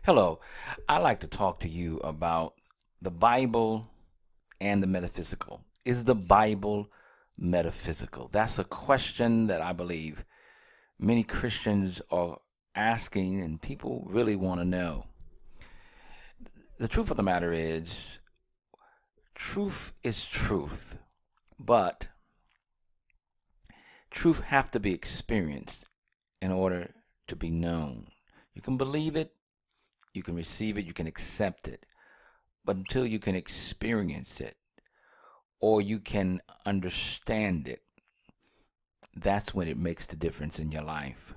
Hello, I'd like to talk to you about the Bible and the metaphysical. Is the Bible metaphysical? That's a question that I believe many Christians are asking and people really want to know. The truth of the matter is, truth is truth, but truth have to be experienced in order to be known. You can believe it, you can receive it, you can accept it, but until you can experience it or you can understand it, that's when it makes the difference in your life.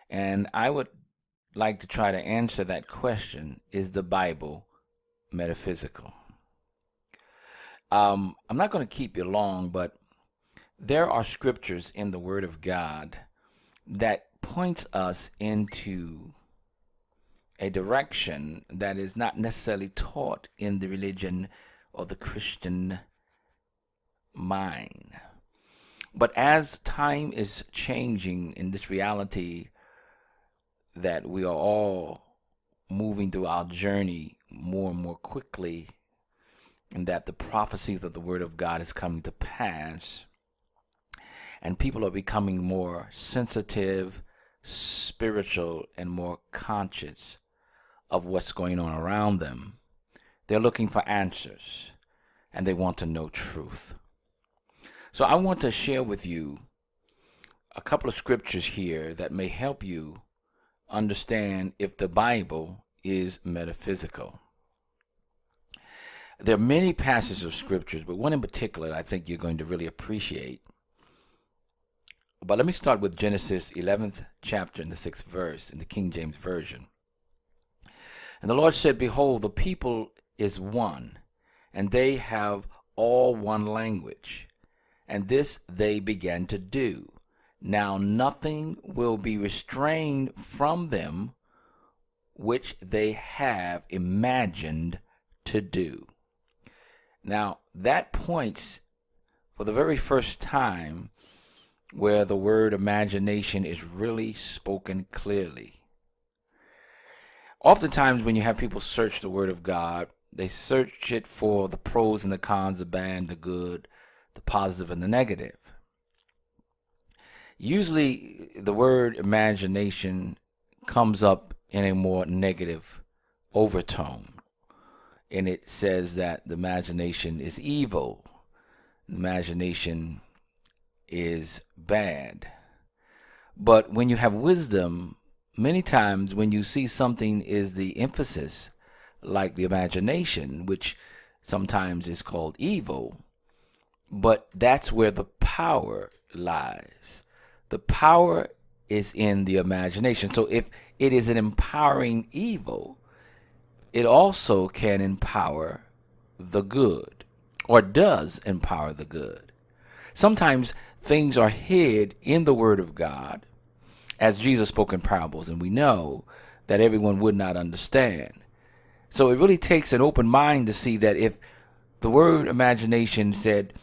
And I would like to try to answer that question: is the Bible metaphysical? I'm not going to keep you long, but there are scriptures in the Word of God that points us into a direction that is not necessarily taught in the religion or the Christian mind. But as time is changing in this reality that we are all moving through our journey more and more quickly, and that the prophecies of the Word of God is coming to pass, and people are becoming more sensitive, spiritual, and more conscious of what's going on around them. They're looking for answers and they want to know truth. So I want to share with you a couple of scriptures here that may help you understand if the Bible is metaphysical. There are many passages of scriptures, but one in particular I think you're going to really appreciate. But let me start with Genesis 11th chapter and the 6th verse in the King James Version. And the Lord said, "Behold, the people is one, and they have all one language. And this they began to do. Now nothing will be restrained from them which they have imagined to do." Now that points for the very first time where the word imagination is really spoken clearly. Oftentimes when you have people search the Word of God, they search it for the pros and the cons, the bad, the good, the positive, and the negative. Usually the word imagination comes up in a more negative overtone, and it says that the imagination is evil, the imagination is bad. But when you have wisdom, many times when you see something is the emphasis, like the imagination, which sometimes is called evil, but that's where the power lies. The power is in the imagination. So if it is an empowering evil, it also can empower the good, or does empower the good. Sometimes things are hid in the Word of God, as Jesus spoke in parables, and we know that everyone would not understand. So it really takes an open mind to see that if the word imagination said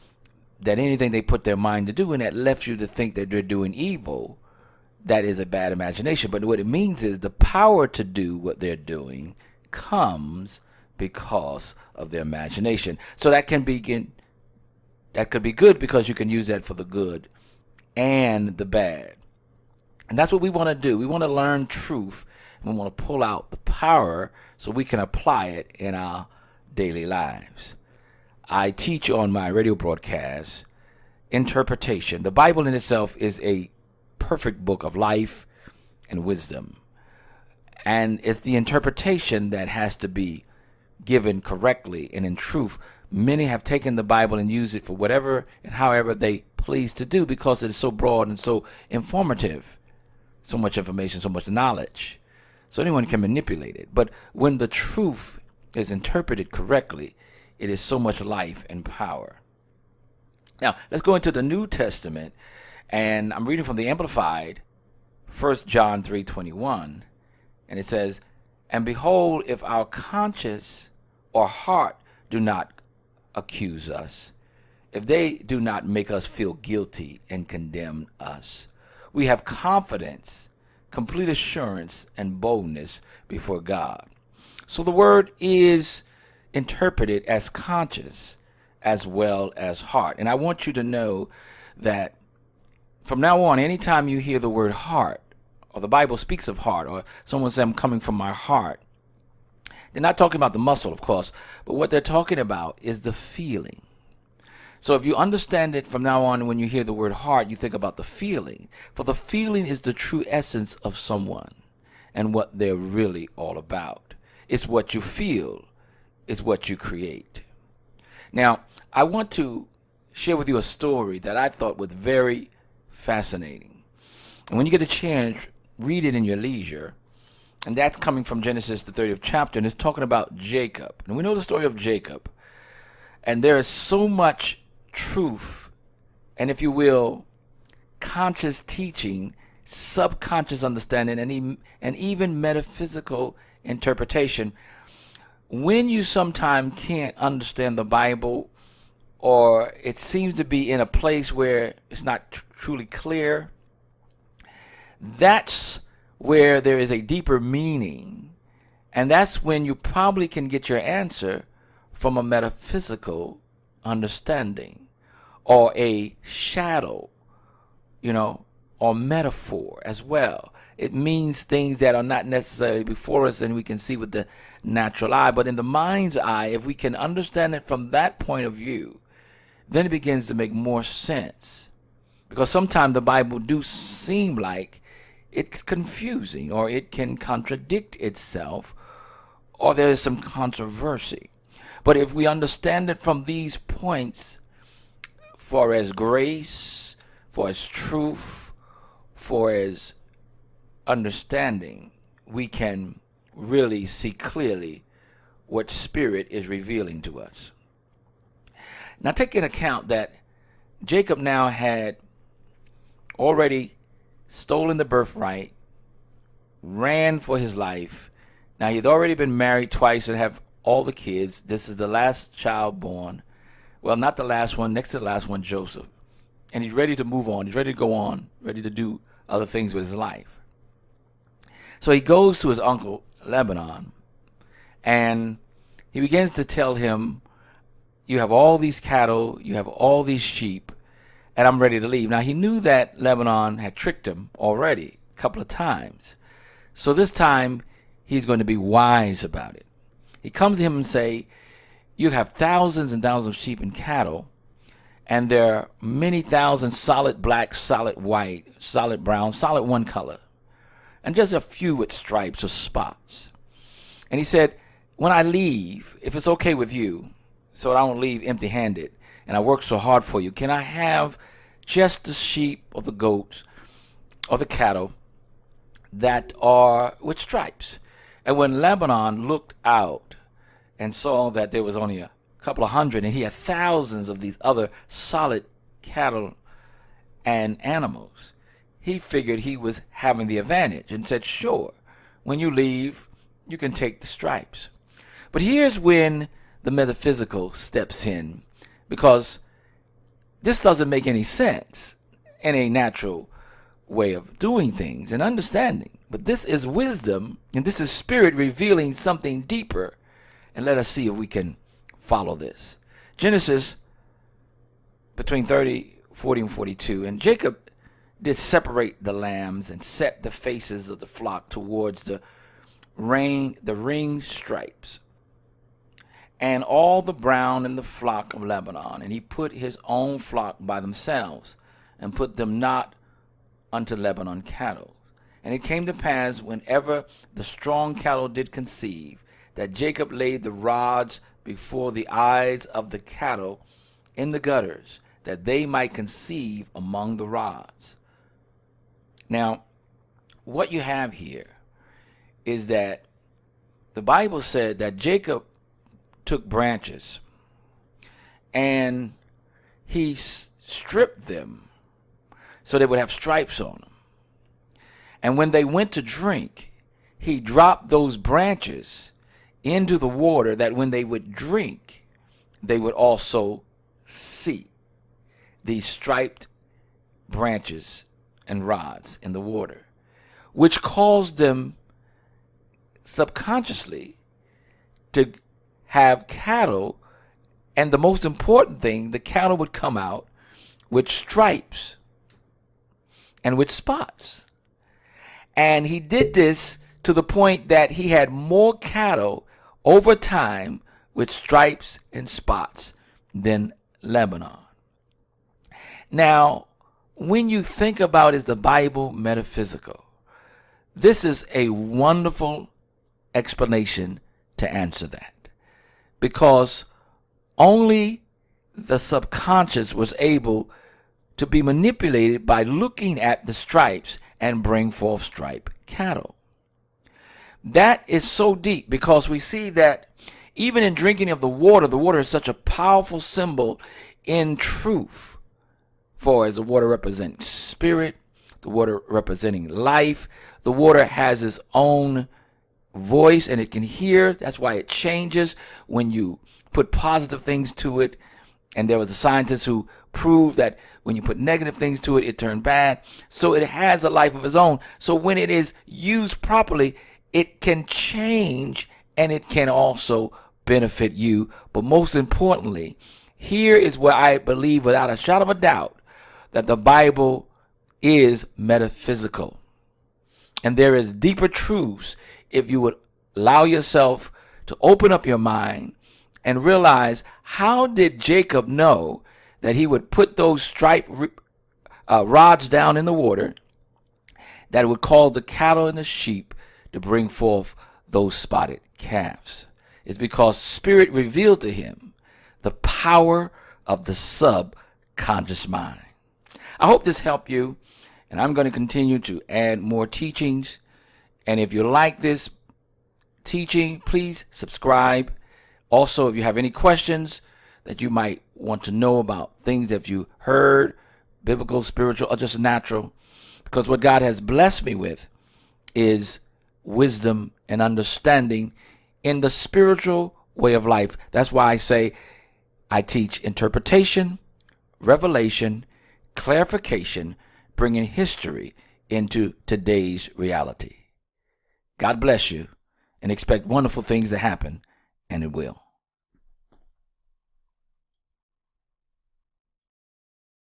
that anything they put their mind to do, and that left you to think that they're doing evil, that is a bad imagination. But what it means is the power to do what they're doing comes because of their imagination. So that could be good because you can use that for the good and the bad. And that's what we want to do. We want to learn truth, and we want to pull out the power so we can apply it in our daily lives. I teach on my radio broadcast interpretation. The Bible in itself is a perfect book of life and wisdom. And it's the interpretation that has to be given correctly and in truth. Many have taken the Bible and used it for whatever and however they please to do because it is so broad and so informative. So much information, so much knowledge. So anyone can manipulate it. But when the truth is interpreted correctly, it is so much life and power. Now, let's go into the New Testament, and I'm reading from the Amplified, 1 John 3:21, and it says, "And behold, if our conscience or heart do not accuse us, if they do not make us feel guilty and condemn us, we have confidence complete assurance and boldness before God. So the word is interpreted as conscious as well as heart. And I want you to know that from now on, anytime you hear the word heart, or the Bible speaks of heart, or someone says, I'm coming from my heart, they're not talking about the muscle, of course, but what they're talking about is the feeling. So if you understand it from now on, when you hear the word heart, you think about the feeling. For the feeling is the true essence of someone and what they're really all about. It's what you feel. It's what you create. Now, I want to share with you a story that I thought was very fascinating. And when you get a chance, read it in your leisure. And that's coming from Genesis, the 30th chapter, and it's talking about Jacob. And we know the story of Jacob. And there is so much truth, and if you will, conscious teaching, subconscious understanding, and even metaphysical interpretation. When you sometimes can't understand the Bible, or it seems to be in a place where it's not truly clear, that's where there is a deeper meaning. And that's when you probably can get your answer from a metaphysical understanding, or a shadow, or metaphor as well. It means things that are not necessarily before us and we can see with the natural eye. But in the mind's eye, if we can understand it from that point of view, then it begins to make more sense. Because sometimes the Bible do seem like it's confusing, or it can contradict itself, or there is some controversy. But if we understand it from these points, for as grace, for as truth, for as understanding, we can really see clearly what Spirit is revealing to us. Now take into account that Jacob now had already stolen the birthright, ran for his life. Now he'd already been married twice and have all the kids. This is the last child born. Well, not the last one, next to the last one, Joseph. And he's ready to move on. He's ready to go on, ready to do other things with his life. So he goes to his uncle, Lebanon, and he begins to tell him, you have all these cattle, you have all these sheep, and I'm ready to leave. Now, he knew that Lebanon had tricked him already a couple of times. So this time, he's going to be wise about it. He comes to him and say, you have thousands and thousands of sheep and cattle, and there are many thousand solid black, solid white, solid brown, solid one color, and just a few with stripes or spots. And he said, when I leave, if it's okay with you, so I don't leave empty-handed, and I work so hard for you, can I have just the sheep or the goats or the cattle that are with stripes? And when Lebanon looked out and saw that there was only a couple of hundred, and he had thousands of these other solid cattle and animals, he figured he was having the advantage and said, sure, when you leave, you can take the stripes. But here's when the metaphysical steps in, because this doesn't make any sense in a natural way of doing things and understanding. But this is wisdom, and this is Spirit revealing something deeper. And let us see if we can follow this. Genesis between 30, 40, and 42. And Jacob did separate the lambs and set the faces of the flock towards the ring stripes, and all the brown in the flock of Lebanon. And he put his own flock by themselves, and put them not unto Lebanon cattle. And it came to pass, whenever the strong cattle did conceive, that Jacob laid the rods before the eyes of the cattle in the gutters, that they might conceive among the rods. Now, what you have here is that the Bible said that Jacob took branches and he stripped them so they would have stripes on them. And when they went to drink, he dropped those branches into the water, that when they would drink, they would also see these striped branches and rods in the water. which caused them subconsciously to have cattle. And the most important thing, the cattle would come out with stripes and with spots. And he did this to the point that he had more cattle over time with stripes and spots than Lebanon. Now, when you think about, is the Bible metaphysical? This is a wonderful explanation to answer that, because only the subconscious was able to be manipulated by looking at the stripes and bring forth striped cattle. That is so deep, because we see that even in drinking of the water is such a powerful symbol in truth. For as the water represents spirit, the water representing life, the water has its own voice and it can hear. That's why it changes when you put positive things to it. And there was a scientist who proved that when you put negative things to it, it turned bad. So it has a life of its own. So when it is used properly, it can change and it can also benefit you. But most importantly, here is where I believe without a shadow of a doubt that the Bible is metaphysical. And there is deeper truths if you would allow yourself to open up your mind and realize, how did Jacob know that he would put those striped rods down in the water that would cause the cattle and the sheep to bring forth those spotted calves? It's because Spirit revealed to him the power of the subconscious mind. I hope this helped you, and I'm going to continue to add more teachings. And if you like this teaching, please subscribe. Also, if you have any questions that you might want to know about things that you heard, biblical, spiritual, or just natural, because what God has blessed me with is wisdom and understanding in the spiritual way of life. That's why I say I teach interpretation, revelation, clarification, bringing history into today's reality. God bless you, and expect wonderful things to happen, and it will.